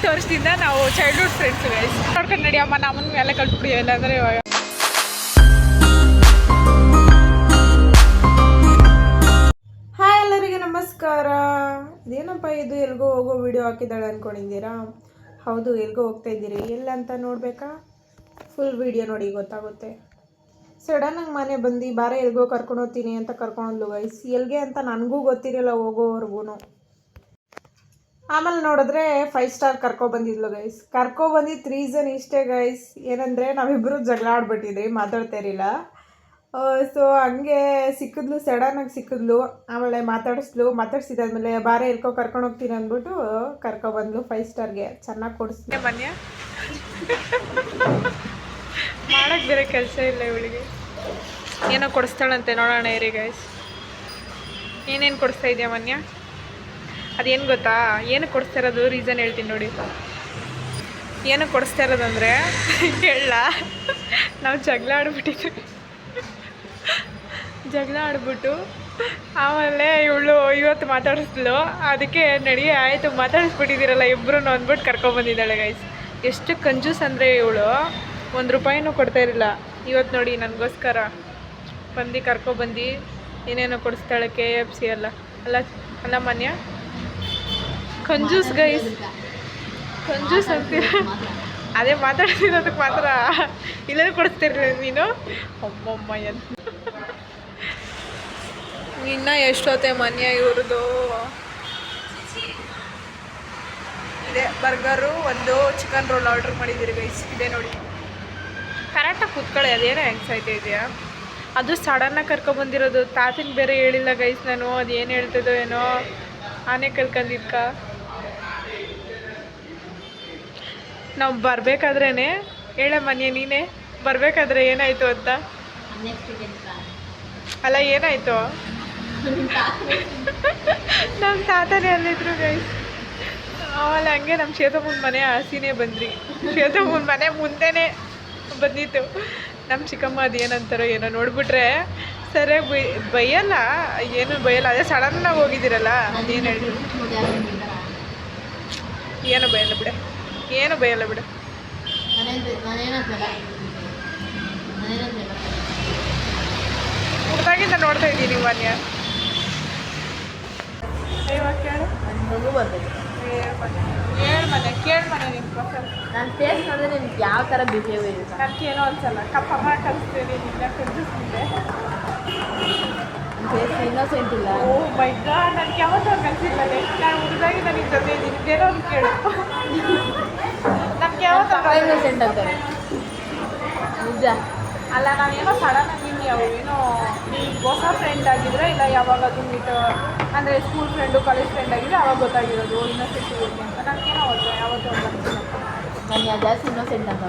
8 ವರ್ಷದಿಂದ ನಾವು childhood friends guys. ನೋಡ್ಕೊಂಡು ನಡಿ ಅಮ್ಮ, ನಮ್ಮನ್ನ ಮೇಲೆ ಕಳ್ಸ್ಬಿಡಿ ಇಲ್ಲಾಂದ್ರೆ ಇವಾಗ. ಹಾಯ್ ಎಲ್ಲರಿಗೆ ನಮಸ್ಕಾರ. ಇದೇನಪ್ಪ ಇದು ಎಲ್ಗೋ ಹೋಗೋ ವಿಡಿಯೋ ಹಾಕಿದ್ದಾಳೆ ಅಂದ್ಕೊಂಡಿದ್ದೀರಾ? ಹೌದು, ಎಲ್ಗೋ ಹೋಗ್ತಾ ಇದ್ದೀರಿ. ಎಲ್ಲ ಅಂತ ನೋಡಬೇಕಾ? ಫುಲ್ ವಿಡಿಯೋ ನೋಡಿ ಗೊತ್ತಾಗುತ್ತೆ. ಸಡನ್ನಾಗಿ ಮನೆ ಬಂದು ಬಾರೆ ಎಲ್ಗೋ ಕರ್ಕೊಂಡು ಹೋಗ್ತೀನಿ ಅಂತ ಕರ್ಕೊಂಡೋದ್ಲು ಗೈಸ್. ಎಲ್ಗೆ ಅಂತ ನನಗೂ ಗೊತ್ತಿರಲಿಲ್ಲ ಹೋಗೋವರೆಗೂ. ಆಮೇಲೆ ನೋಡಿದ್ರೆ 5 ಸ್ಟಾರ್ ಕರ್ಕೊಬಂದಿದ್ಲು ಗೈಸ್. ಕರ್ಕೊಬಂದಿದ್ದು ರೀಸನ್ ಇಷ್ಟೇ ಗೈಸ್, ಏನಂದರೆ ನಾವಿಬ್ಬರು ಜಗಳ ಆಡ್ಬಿಟ್ಟಿದ್ರಿ, ಮಾತಾಡ್ತಾ ಇರಲಿಲ್ಲ. ಸೊ ಹಂಗೆ ಸಿಕ್ಕಿದ್ಲು, ಸಡನ್ನಾಗಿ ಸಿಕ್ಕಿದ್ಲು. ಆಮೇಲೆ ಮಾತಾಡಿಸಿದಾದ್ಮೇಲೆ ಬಾರೆ ಎಲ್ಕೋ ಕರ್ಕೊಂಡು ಹೋಗ್ತೀನಿ ಅಂದ್ಬಿಟ್ಟು ಕರ್ಕೊಬಂದ್ಲು 5 ಸ್ಟಾರ್ಗೆ. ಚೆನ್ನಾಗಿ ಕೊಡಿಸ್ತೀನಿ ಮನ್ಯ. ಮಾಡೋಕ್ಕೆ ಬೇರೆ ಕೆಲಸ ಇಲ್ಲ ಇವಳಿಗೆ. ಏನೋ ಕೊಡಿಸ್ತಾಳಂತೆ, ನೋಡೋಣ ಇರಿ ಗೈಸ್. ಏನೇನು ಕೊಡಿಸ್ತಾ ಇದೆಯಾ ಮನ್ಯ? ಅದೇನು ಗೊತ್ತಾ, ಏನು ಕೊಡಿಸ್ತಾ ಇರೋದು ರೀಸನ್ ಹೇಳ್ತೀನಿ ನೋಡಿ. ಏನು ಕೊಡಿಸ್ತಾ ಇರೋದಂದರೆ ಕೇಳಲ್ಲ, ನಾವು ಜಗಳ ಆಡ್ಬಿಟ್ಟು ಆಮೇಲೆ ಇವಳು ಇವತ್ತು ಮಾತಾಡಿಸ್ಲು. ಅದಕ್ಕೆ ನಡಿ ಆಯಿತು ಮಾತಾಡಿಸ್ಬಿಟ್ಟಿದ್ದೀರಲ್ಲ ಇಬ್ಬರು ಅಂದ್ಬಿಟ್ಟು ಕರ್ಕೊಬಂದಿದ್ದಾಳೆ ಗೈಸ್. ಎಷ್ಟು ಕಂಜೂಸ್ ಅಂದರೆ ಇವಳು, 1 ರೂಪಾಯಿನೂ ಕೊಡ್ತಾ ಇರಲಿಲ್ಲ. ಇವತ್ತು ನೋಡಿ ನನಗೋಸ್ಕರ ಬಂದು ಕರ್ಕೊಬಂದು ಏನೇನೋ ಕೊಡಿಸ್ತಾಳೆ. KFC ಅಲ್ಲ ಮನ್ಯ. ಕಂಜೂಸ್ ಗೈಸ್, ಕಂಜೂಸ್ ಅಂತೀರ. ಅದೇ ಮಾತಾಡ್ತಿರೋದಕ್ಕೆ ಮಾತ್ರ ಇಲ್ಲೇ ಕೊಡಿಸ್ತಿರ್ಲಿಲ್ಲ ನೀನು. ಅಮ್ಮಮ್ಮ ಏನು ಇನ್ನು ಎಷ್ಟೊತ್ತೆ ಮನ್ಯ ಇವ್ರದ್ದು. ಇದೆ ಬರ್ಗರು, ಒಂದು ಚಿಕನ್ ರೋಲ್ ಆರ್ಡ್ರ್ ಮಾಡಿದ್ದೀರಿ ಗೈಸ್. ಇದೆ ನೋಡಿ, ಕರೆಕ್ಟಾಗಿ ಕೂತ್ಕೊಳ್ಳಿ. ಅದೇನೋ ಹೆಂಗ್ಸಾಯ್ತಾ ಇದೆಯಾ? ಅದು ಸಡನ್ನಾಗಿ ಕರ್ಕೊಬಂದಿರೋದು. ತಾತನ ಬೇರೆ ಹೇಳಿಲ್ಲ ಗೈಸ್ ನಾನು. ಅದು ಏನು ಹೇಳ್ತಿದ್ದೋ ಏನೋ, ಆನೆ ಕಲ್ಕೊಂಡಿದ್ಕ. ನಾವು ಬರಬೇಕಾದ್ರೇ ಹೇಳ ಮನೆ, ನೀನೇ ಬರಬೇಕಾದ್ರೆ ಏನಾಯಿತು ಅಂತ. ಅಲ್ಲ ಏನಾಯಿತು? ನಮ್ಮ ತಾತನೇ ಅಲ್ಲಿದ್ರು ಗೈಸ್. ಆಮೇಲೆ ಹಂಗೆ ನಮ್ಮ ಶ್ವೇತಮ್ಮನ ಮನೆ ಹಸಿನೇ ಬಂದ್ರಿ. ಶ್ವೇತಮ್ಮನ ಮನೆ ಮುಂದೆನೇ ಬಂದಿತ್ತು. ನಮ್ಮ ಚಿಕ್ಕಮ್ಮ ಅದು ಏನಂತಾರೋ ಏನೋ ನೋಡ್ಬಿಟ್ರೆ ಸರಿಯಾಗಿ ಬೈಯಲ್ಲ, ಏನು ಬೈಯಲ್ಲ. ಅದೇ ಸಡನ್ನಾಗಿ ಹೋಗಿದ್ದೀರಲ್ಲ, ಅದೇನು ಹೇಳಿ. ಏನು ಬೈಯಲ್ಲ ಬಿಡೆ, ಏನು ಬೈಯಲ್ಲ ಬಿಡು. ಹುಡ್ದಾಗಿಂದ ನೋಡ್ತಾ ಇದ್ದೀನಿ ಮನ್ಯ. ಇವಾಗ ಕೇಳು, ಕೇಳು ಮನೆ ನಿನ್ನ ಪ್ರೊಫೈಲ್. ನನ್ನ ಫೇಸ್ ನೋಡಿದ್ರೆ ನಿಮ್ಗೆ ಯಾವ ಥರ ಬಿಹೇವ್ ಇದೆ? ನನಗೆ ಏನೋ ಅನ್ಸಲ್ಲ. ಕಪ್ಪಮ್ಮ ಕಲಿಸ್ತೀನಿ ನಿನ್ನ ಕಲಿಸಿದ್ದೆ. ಫೇಸ್ ಇನ್ನೋಸೆಂಟ್ ಇಲ್ಲ. ಓ ಮೈ ಗಾಡ್, ನನಗೆ ಯಾವತ್ತೂ ಕಲಿಸಿಲ್ಲ. ನಾನು ಹುಡುಗಾಗಿ ನನಗೆ ಜೊತೆ ಇದ್ದೀನಿ. ಏನೋ ಒಂದು ಕೇಳು. ನಮ್ಗೆ ಯಾವತ್ತೂ ಇನ್ನೋಸೆಂಟ್ ಅಂತಾರೆ ನಿಜ. ಅಲ್ಲ, ನಾನೇನೋ ಸಡನ್ನಾಗಿ ನಿಮ್ಗೆ ಏನೋ ನೀವು ಹೊಸ ಫ್ರೆಂಡ್ ಆಗಿದ್ರೆ, ಇಲ್ಲ ಯಾವಾಗಾದ್ರೂ ಮೀಟ್ ಅಂದರೆ ಸ್ಕೂಲ್ ಫ್ರೆಂಡು ಕಾಲೇಜ್ ಫ್ರೆಂಡ್ ಆಗಿದ್ರೆ ಅವಾಗ ಗೊತ್ತಾಗಿರೋದು ಇನ್ನೋಸೆಂಟ್ ಇರುತ್ತೆ ಅಂತ. ನನಗೇನೋ ಯಾವತ್ತೂ ಒಂದು ಅನಿಸಿಲ್ಲ. ನಾನು ಜಾಸ್ತಿ ಇನ್ನೋಸೆಂಟ್ ಅಂತ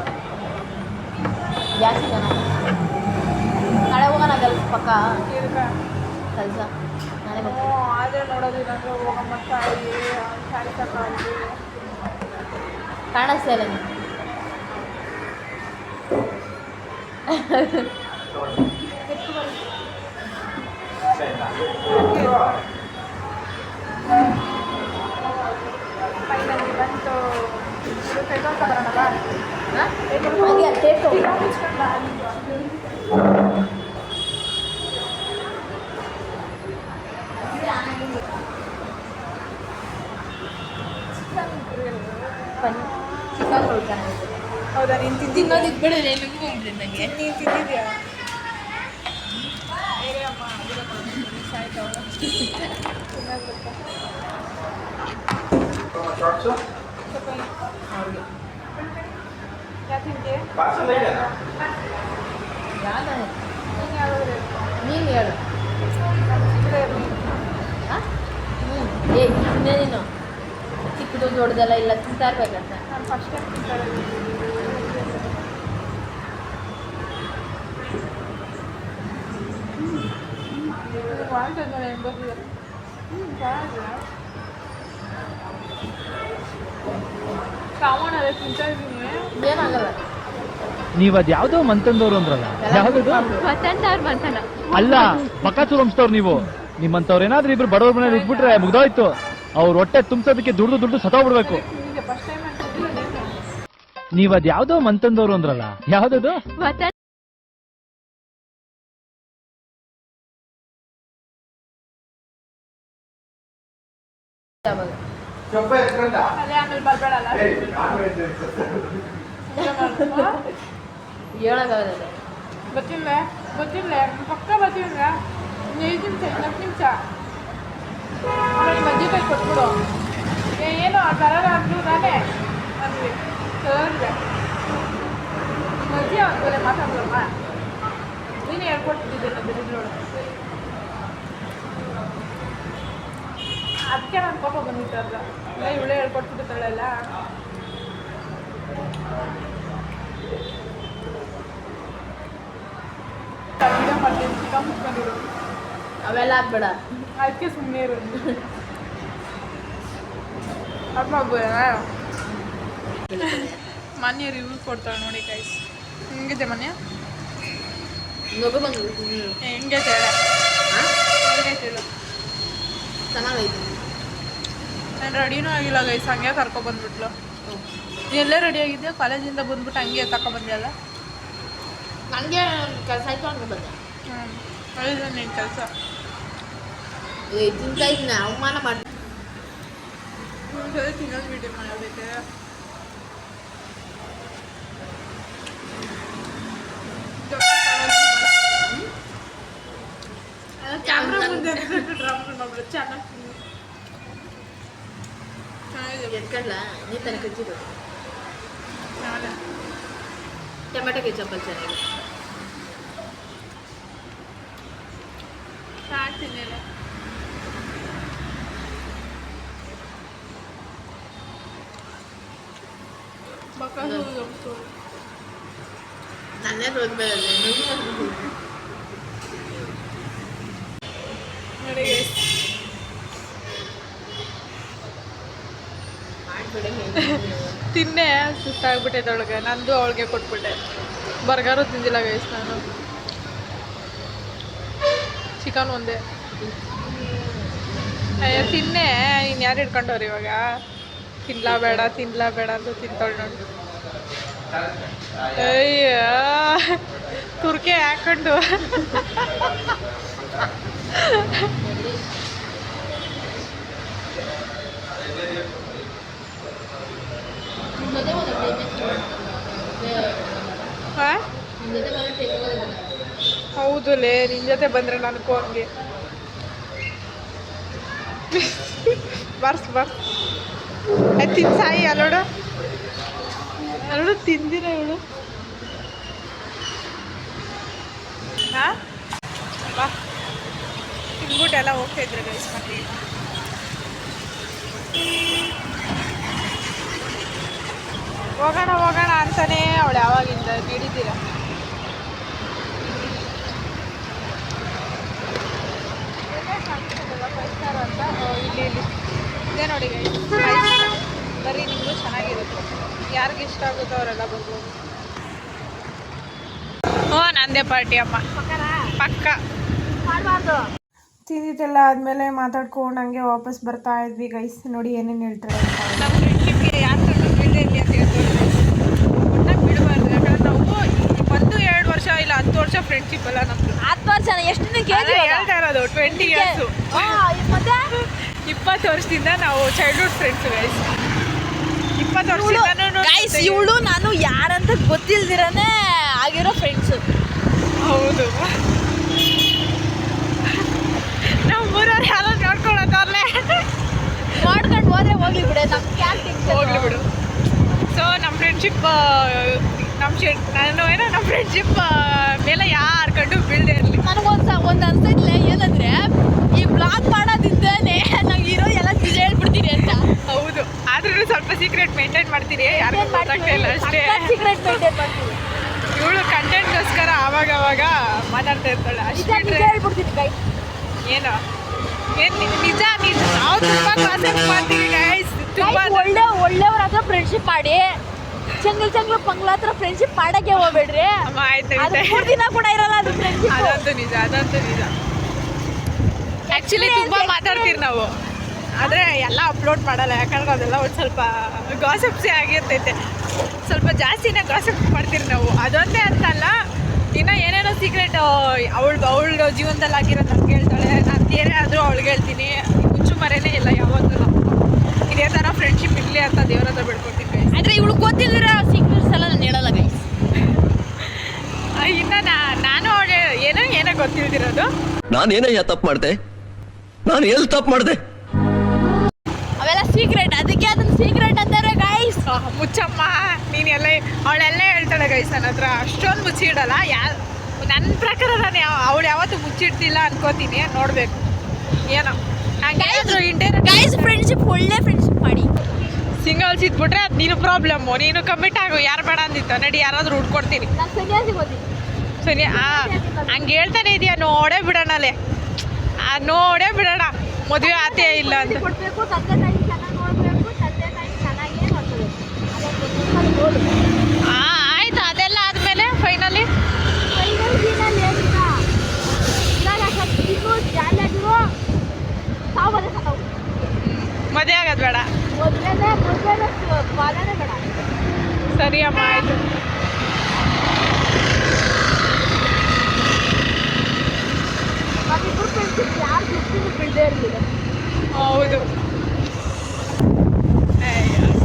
ಜಾಸ್ತಿ ಜನ ನಾಳೆ ಹೋಗೋಣ ಕೆಲಸ ಪಕ್ಕ ಕೆಲಸ ನಾಳೆ ಬರ್ತೀನಿ. ಆದರೆ ನೋಡೋದು ಇಲ್ಲಾಂದರೆ ಹೋಗಮ್ಮ ಸಾರಿ ತಗೊಂಡು ಕಾಣಿಸ್ತಾ ಇಲ್ಲ ನೀವು. ಫೈನಲಿ ಬಂತು. ತೆಗೆದುಕೊಂತ ಬರೋಣಲ್ಲ? ಹಾಗೆ ಟೇಸ್ಟ್ ಚಿಕನ್ ರೋಲ್ ಚೆನ್ನಾಗಿದೆ. ಹೌದಾ? ನೀನು ತಿನ್ನೋದು ಇದ್ಬಿಡು, ನಿನಗೂ ಹೋಗ್ಬಿಡಿ. ನನಗೆ ನೀನು ತಿಂದಿದ್ಯಾ? ನೀನು ಹೇಳು. ಇನ್ನೇ ನೀನು ಚಿಕ್ಕದು ದೊಡ್ಡದೆಲ್ಲ ಇಲ್ಲ ತಿಂತಾ ಇರ್ಬೇಕಂತ. ನಾನು ಫಸ್ಟ್ ಟೈಮ್ ತಿಂತಾಳೆ. ಕಾಮನ್ ತಿಂತಾ ಇದ್ದೀನಿ, ಏನಾಗಲ್ಲ. ನೀವು ಅದು ಯಾವುದೋ ಮಂತಂದವ್ರು ಅಂದ್ರಲ್ಲ, ಯಾವ್ದು ಅಲ್ಲ ಬಕಾಸೂರು ವಂಶದವ್ರು ನೀವು. ನಿಮ್ಮಂತವ್ರು ಏನಾದ್ರೂ ಇಬ್ರು ಬಡವ್ರ ಮನೇಲಿ ಇದ್ಬಿಟ್ರೆ ಮುಗ್ದೋಯ್ತು. ಅವ್ರ ಹೊಟ್ಟೆ ತುಂಬಿಸೋದಕ್ಕೆ ದುಡ್ಡು ಸತ್ತೋಗ್ಬಿಡ್ಬೇಕು. ಫಸ್ಟ್ ಟೈಮ್ ನೀವ್ ಅದ್ ಯಾವ್ದೋ ಮಂತಂದವ್ರು ಅಂದ್ರಲ್ಲ, ಯಾವ್ದದು? ಹೇಳಕ್ಕಾಗಲ್ಲ. ಗೊತ್ತಿಲ್ಲ ಪಕ್ಕ ಬರ್ತಿಲ್ಲ. 5 ನಿಮಿಷ 4 ನಿಮಿಷ ಆಮೇಲೆ ಮಜ್ಜಿ ಕೈ ಕೊಟ್ಬಿಡು. ಏನು ಬರಲ್ಲ ಅಂದ್ರು ನಾನೇ ಅಂದ್ವಿ ಸರ್ ಮಜ್ಜಿ ಅವ್ರ ಮಾತಾಡೋಮ್ಮ ನೀನು ಹೇಳ್ಕೊಡ್ತಿದ್ದೆ ಬಿರಿದ್ರೊಳು. ಅದಕ್ಕೆ ನನ್ನ ಪಾಪ ಬಂದಿತ್ತಲ್ಲ, ಇಲ್ಲ ಇವಳೇ ಹೇಳ್ಕೊಡ್ತಿದ್ದಾಳೆಲ್ಲ. ವಿಡಿಯೋ ಮಾಡ್ತೀನಿ, ಚಿಕನ್ ಮುಚ್ಕೊಂಡಿರು. ಅವೆಲ್ಲ ಆಗ್ಬೇಡ. ಅದಕ್ಕೆ ಸುಮ್ಮನೆ ಇರೋದು. ಅಮ್ಮ ಮಾನ್ಯ ರಿವ್ಯೂ ಕೊಡ್ತಾಳೆ ನೋಡಿ ಗೈಸ್. ಹೆಂಗಿದೆ ಮನ್ಯ? ನಗು ಬಂದು ಹೆಂಗೈತೆ ಹೇಳ. ಹೆಂಗೈತೆ ಹೇಳು. ಚೆನ್ನಾಗೈತೆ. ನಾನು ರೆಡಿನೂ ಆಗಿಲ್ಲ ಗೈಸ್, ಹಂಗೆ ಕರ್ಕೊಬಂದ್ಬಿಟ್ಲು. ಎಲ್ಲೇ ರೆಡಿ ಆಗಿದ್ದೆ? ಕಾಲೇಜಿಂದ ಬಂದ್ಬಿಟ್ಟು ಹಂಗೆ ತಗೊಬಂದೆಯಲ್ಲ. ನನಗೆ ಕೆಲಸ ಆಯ್ತು ಹಂಗೆ ಬಂದೆ. ಹೇಳಿದ್ರೆ ನೀನು ಕೆಲಸ ತಿಂತಾ ಇದ್ದೀನಿ, ಅವಮಾನ ಮಾಡಿ. ಸರಿ ತಿನ್ನೋದು ವಿಡಿಯೋ ಮಾಡೋದೈತೆ. ಕ್ಯಾಮ್ರಾ ಮುಂದೆ ಡ್ರಾಮಾ ಮಾಡ್ಬಿಡು. ಚೆನ್ನಾಗಿದೆ. ಎತ್ಕೊಳ್ಳ ನೀ ತನಕ ಕಚ್ಚಿದ್ದು ಚೆನ್ನಾಗಿದೆ. ಟೊಮೆಟೊ ಕೆಚಪ್ಪಲ್ಲಿ ಚೆನ್ನಾಗಿದೆ. ಸಾಕ್ತಿನ್ನೆಲ್ಲ. ನನ್ನೇ ರೋದ್ಬೇಕಲ್ಲ ನೋಡಿ ಮಾಡ್ಬಿಡೆ. ತಿನ್ನೆ ಸುಸ್ತಾಗ್ಬಿಟ್ಟೈತೆ ಅವಳಿಗೆ. ನಂದು ಅವಳಿಗೆ ಕೊಟ್ಬಿಟ್ಟೆ. ಬರ್ಗರು ತಿಂದಿಲ್ಲ ಗೈಸ್ ನಾನು. ಚಿಕನ್ ಒಂದೇ. ಅಯ್ಯೋ ತಿನ್ನೆ, ನೀನು ಯಾರು ಹಿಡ್ಕೊಂಡವ್ರು ಇವಾಗ? ತಿನ್ಲಾ ಬೇಡ ಅಂತ ತಿಂತಾಳೆ ನೋಡಿ. ಅಯ್ಯ ತುರ್ಕೆ ಹಾಕೊಂಡು ಹೌದು ಲೇ, ನಿನ್ನ ಜೊತೆ ಬಂದರೆ ನನಗೂ ಹಂಗೆ ಬರ್ಸ್ ತಿನ್ ಸಾಯಿ. ಅಲ್ಲೋಡು ತಿಂದಿರ ಇವಳು. ಹಾಂ ಬಾ ತಿನ್ಬಿಟ್ಟು ಎಲ್ಲ ಹೋಗ್ತಾ ಇದ್ರೆ ಗೈಸ್ ಮಕ್ಕಳಿಗೆ. ಹೋಗೋಣ ಅಂತಾನೆ ಅವಳು ಯಾವಾಗಿಂದ ಹಿಡಿತೀರ. ಅಂತ ಇಲ್ಲಿ ಇದೆ ನೋಡಿ ಗೈಸ್. ಬರೀ ನಿಮಗೂ ಚೆನ್ನಾಗಿರುತ್ತೆ. ಯಾರಿಗೆ ಇಷ್ಟ ಆಗುತ್ತೋ ಅವರೆಲ್ಲ ಬರ್ಬೋದು. ನಂದೇ ಪಾರ್ಟಿ ಅಮ್ಮ ಪಕ್ಕ. ತಿಂದಿದ್ದೆಲ್ಲ ಆದಮೇಲೆ ಮಾತಾಡ್ಕೊಂಡು ಹಂಗೆ ವಾಪಸ್ ಬರ್ತಾ ಇದ್ವಿ ಗೈಸ್. ನೋಡಿ ಏನೇನು ಹೇಳ್ತಾರೆ. ನಮ್ಮ ಫ್ರೆಂಡ್ಶಿಪ್ಗೆ ಯಾರು ಬಿಡಲಿ ಅಂತ ಹೇಳ್ತಾರೆ. ಒಟ್ಟಾಗಿ ಬಿಡಬಾರ್ದು. ಯಾಕಂದ್ರೆ ನಾವು 1-2 ವರ್ಷ ಇಲ್ಲ 10 ವರ್ಷ ಫ್ರೆಂಡ್ಶಿಪ್ ಅಲ್ಲ ನಮ್ಮದು. 10 ವರ್ಷ ಎಷ್ಟು ಹೇಳ್ತಾ ಇರೋದು 20 ಇಯರ್ಸು. 20 ವರ್ಷದಿಂದ ನಾವು ಚೈಲ್ಡ್ಹುಡ್ ಫ್ರೆಂಡ್ಸು ಗೈಸ್. 20 ವರ್ಷದಿಂದ ಗೈಸ್ ಇವಳು ನಾನು ಯಾರಂತ ಗೊತ್ತಿಲ್ದಿರನೇ ಆಗಿರೋ ಫ್ರೆಂಡ್ಸು. ಹೌದು. ನಾವು ಮೂರವ್ರು ಯಾರೋ ನೋಡ್ಕೊಳ್ಳೋದವ್ರಲ್ಲೇ ಮಾಡ್ಕೊಂಡು ಹೋದ್ರೆ ಹೋಗ್ಲಿ ಬಿಡೆ, ನಮ್ಗೆ ಯಾಕೆ ಹೋಗ್ಲಿ ಬಿಡು. ಸೊ ನಮ್ಮ ಫ್ರೆಂಡ್ಶಿಪ್ ನಮ್ಮ ಫ್ರೆಂಡ್ಶಿಪ್ ಮೇಲೆ ಯಾರು ಕಂಡು ಬೀಳದೆ ಇರಲಿ. ನನಗೊಂದು ಅನ್ಸಿದ್ಲೆ ಏನಂದ್ರೆ ಈ ಬ್ಲಾಗ್ ಮಾಡೋದಿಂದಾನೆ ನಂಗೆ ಇರೋ ಎಲ್ಲ ನಿಜ ಹೇಳ್ಬಿಡ್ತೀನಿ ಅಂತ. ಹೌದು, ಆದ್ರೂ ಸ್ವಲ್ಪ ಸೀಕ್ರೆಟ್ ಮೇಂಟೈನ್ ಮಾಡ್ತೀನಿ, ಯಾರಿಗೂ ಗೊತ್ತಾಗ್ತಾ ಇಲ್ಲ ಅಷ್ಟೇ. ಸೀಕ್ರೆಟ್ ಮೇಂಟೈನ್ ಮಾಡ್ತೀನಿ. ಇವಳು ಕಂಟೆಂಟ್ಗೋಸ್ಕರ ಆವಾಗ ಮಾತಾಡ್ತಾ ಇರ್ತಾಳೆ ಅಷ್ಟೇ. ಹೇಳ್ಬಿಡ್ತೀನಿ ಗೈಸ್. ಏನು ನಿಜ ನಾವು ತುಂಬ ಕ್ಲಾಸಸ್ ಮಾಡ್ತೀವಿ ಗೈಸ್. ತುಂಬ ಒಳ್ಳೆಯವ್ರ ಹತ್ರ ಫ್ರೆಂಡ್ಶಿಪ್ ಮಾಡಿ, ಚಂಗ್ಲ ಪಂಗ್ಲ ಹತ್ರ ಫ್ರೆಂಡ್ಶಿಪ್ ಮಾಡಕ್ಕೆ ಹೋಗ್ಬೇಡ್ರಿ. ಆಯ್ತು, ದಿನ ಕೂಡ ಇರಲ್ಲ ಅದು ಫ್ರೆಂಡ್ಶಿಪ್. ಅದಂತೂ ನಿಜ. ಆ್ಯಕ್ಚುಲಿ ತುಂಬ ಮಾತಾಡ್ತೀವಿ ನಾವು, ಆದರೆ ಎಲ್ಲ ಅಪ್ಲೋಡ್ ಮಾಡಲ್ಲ. ಯಾಕಂದ್ರೆ ಅದೆಲ್ಲ ಒಂದು ಸ್ವಲ್ಪ ಗಾಸಿಪ್ಸೇ ಆಗಿರ್ತೈತೆ. ಸ್ವಲ್ಪ ಜಾಸ್ತಿನೇ ಗಾಸಿಪ್ ಮಾಡ್ತೀರಿ ನಾವು. ಅದೊಂದೇ ಅಂತಲ್ಲ, ಇನ್ನು ಏನೇನೋ ಸೀಕ್ರೆಟ್ ಅವಳ ಜೀವನದಲ್ಲಿ ಆಗಿರೋದು ನನಗೆ ಹೇಳ್ತಾಳೆ, ನಾನು ಏನೇ ಆದರೂ ಅವಳಿಗೆ ಹೇಳ್ತೀನಿ. ಮುಚ್ಚು ಮರೇನೇ ಇಲ್ಲ ಯಾವತ್ತೂ. ಇದೇ ಥರ ಫ್ರೆಂಡ್ಶಿಪ್ ಇರಲಿ ಅಂತ ದೇವ್ರ ಹತ್ರ ಬಿಡ್ಕೊಡ್ತೀನಿ ಗೈಸ್. ಆದರೆ ಇವಳು ಗೊತ್ತಿಲ್ಲದಿರೋ ಸೀಕ್ರೆಟ್ಸ್ ಎಲ್ಲ ನಾನು ಹೇಳಲ್ಲ ಗೈಸ್. ಇನ್ನು ನಾನು ಅವಳು ಏನೋ ಗೊತ್ತಿಲ್ದಿರೋದು. ನಾನೇನಯ್ಯ ತಪ್ಪು ಮಾಡಿದೆ, ನಾನು ಎಲ್ಲಿ ತಪ್ಪು ಮಾಡಿದೆ? ಅವೆಲ್ಲ ಸೀಕ್ರೆಟ್, ಅದಕ್ಕೆ ಅದನ್ನ ಸೀಕ್ರೆಟ್ ಅಂತಾರೆ ಗೈಸ್. ಮುಚ್ಚಮ್ಮ ನೀನು ಅವಳೆಲ್ಲ ಹೇಳ್ತಾಳೆ ಗೈಸ್ ನನ್ನ ಹತ್ರ. ಅಷ್ಟೊಂದು ಮುಚ್ಚಿಡಲ್ಲ. ನನ್ನ ಪ್ರಕಾರ ನಾನು ಅವಳು ಯಾವತ್ತೂ ಮುಚ್ಚಿಡ್ತಿಲ್ಲ ಅನ್ಕೋತೀನಿ. ನೋಡಬೇಕು ಏನೋ ಹಂಗೆ ಗೈಸ್. ಫ್ರೆಂಡ್ಶಿಪ್ ಒಳ್ಳೆ ಫ್ರೆಂಡ್ಶಿಪ್ ಮಾಡಿ. ಸಿಂಗಲ್ಸ್ ಇದ್ಬಿಟ್ರೆ ಅದು ನೀನು ಪ್ರಾಬ್ಲಮ್ಮು. ನೀನು ಕಮಿಟ್ ಆಗು. ಯಾರು ಬೇಡ ಅಂದಿತ್ತು ನಡಿ, ಯಾರಾದರೂ ಹುಡ್ಕೊಡ್ತೀನಿ. ನಾನು ಸನ್ಯಾಸಿ ಓದಿ ಸರಿ ಹಂಗೆ ಹೇಳ್ತಾನೆ ಇದೆಯಾ? ನೋಡೇ ಬಿಡೋಣಲ್ಲೇ, ನೋಡೇ ಬಿಡೋಣ. ಮದುವೆ ಆತೇ ಇಲ್ಲ ಅಂತ. ಕೊಡಬೇಕು, ತಂದೆ ತಾಯಿ ಚೆನ್ನಾಗಿ ನೋಡಬೇಕು, ತಂದೆ ತಾಯಿ ಚೆನ್ನಾಗೇ ನೋಡ್ತದೆ. ಆಯ್ತು, ಅದೆಲ್ಲ ಆದಮೇಲೆ ಫೈನಲಿ ಮದುವೆ ಆಗೋದು ಬೇಡ. ಸರಿ ಅಮ್ಮ, ಆಯಿತು. ಹೌದು,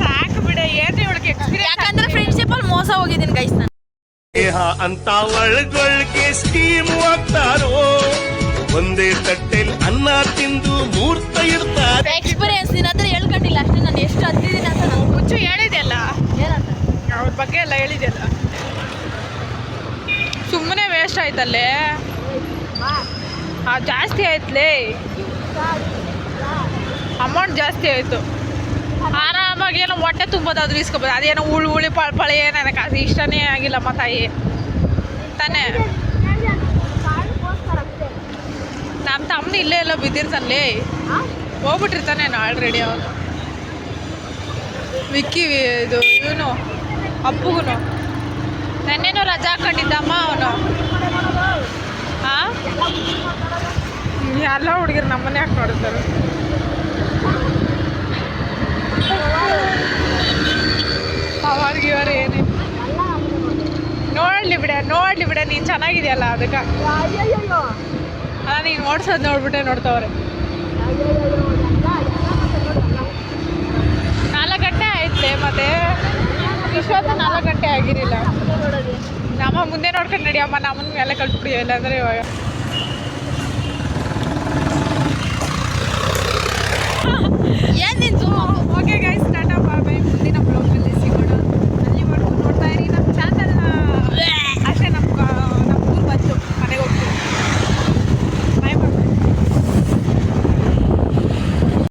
ಸಾಕು ಬಿಡ. ಏನು ಇವಳಿಗೆ ಎಕ್ಸ್ಪೀರಿಯನ್ಸ್. ಯಾಕಂದ್ರೆ ಫ್ರೆಂಡ್ಶಿಪ್ ಅಲ್ಲಿ ಮೋಸ ಹೋಗಿದ್ದೀನಿ ಗೈಸ್ ನಾನು. ದೇಹ ಅಂತ ಒಳಗೊಳಗೆ ಸ್ಟೀಮ್ ಆಗ್ತಾರೋ, ಒಂದೇ ತಟ್ಟೆಲಿ ಅನ್ನ ತಿಂದು ಮೂರ್ತ ಇರ್ತಾರೆ. ಎಕ್ಸ್ಪೀರಿಯನ್ಸ್ ನಿನ್ನ ಹತ್ರ ಹೇಳ್ಕೊಂಡಿಲ್ಲ ಅಷ್ಟೇ. ನಾನು ಎಷ್ಟು ಹತ್ತಿದ್ದೀನಿ ಅಂತ ನಾವು ಮುಂಚೆ ಹೇಳಿದೆಲ್ಲ, ಏನಂತ ಅವ್ರ ಬಗ್ಗೆ ಎಲ್ಲ ಹೇಳಿದೆಲ್ಲ. ಸುಮ್ಮನೆ ವೇಸ್ಟ್ ಆಯ್ತಲ್ಲೇ. ಜಾಸ್ತಿ ಆಯ್ತಲೇ, ಅಮೌಂಟ್ ಜಾಸ್ತಿ ಆಯಿತು. ಆರಾಮಾಗಿ ಏನೋ ಹೊಟ್ಟೆ ತುಂಬೋದಾದ್ರೂ ಇಸ್ಕೊಬೋದು. ಅದೇನೋ ಹುಳಿ ಪಳೆ ನನಗೆ ಅದು ಇಷ್ಟನೇ ಆಗಿಲ್ಲಮ್ಮ ತಾಯಿ ತಾನೇ. ನಮ್ಮ ತಮ್ಮನ ಇಲ್ಲೇ ಎಲ್ಲ ಬಿದ್ದಿರ್ತಾನಲೇ, ಹೋಗ್ಬಿಟ್ಟಿರ್ತಾನೇನೋ ಆಲ್ರೆಡಿ ಅವನು. ವಿಕ್ಕಿ ಇದು ಇವನು ಅಪ್ಪುಗೂ ನೆನ್ನೆನೂ ರಜಾ ಹಾಕೊಂಡಿದ್ದಮ್ಮ ಅವನು. ಹಾಂ, ಎಲ್ಲ ಹುಡುಗಿರು ನಮ್ಮನೆ ಯಾಕೆ ನೋಡ್ತಾರೆ? ಅವಾಗ ಇವರು ಏನೇ ನೋಡಲಿ ಬಿಡ ನೀನು ಚೆನ್ನಾಗಿದೆಯಲ್ಲ ಅದಕ್ಕೆ. ಅಲ್ಲ, ನೀನು ಓಡಿಸೋದು ನೋಡ್ಬಿಟ್ಟೆ ನೋಡ್ತವ್ರೆ. 4 ಗಂಟೆ ಆಯ್ತಲೇ, ಮತ್ತೆ ಇಷ್ಟೊತ್ತು 4 ಗಂಟೆ ಆಗಿರಲಿಲ್ಲ. ನಮ್ಮ ಮುಂದೆ ನೋಡ್ಕೊಂಡು ನಡಿಯಮ್ಮ, ನಮ್ಮನ ಮೇಲೆ ಕಳ್ಸ್ಬಿಡಿ. ಇಲ್ಲಾಂದರೆ ಇವಾಗ ಏನು ನಿಂತು ಓಕೆ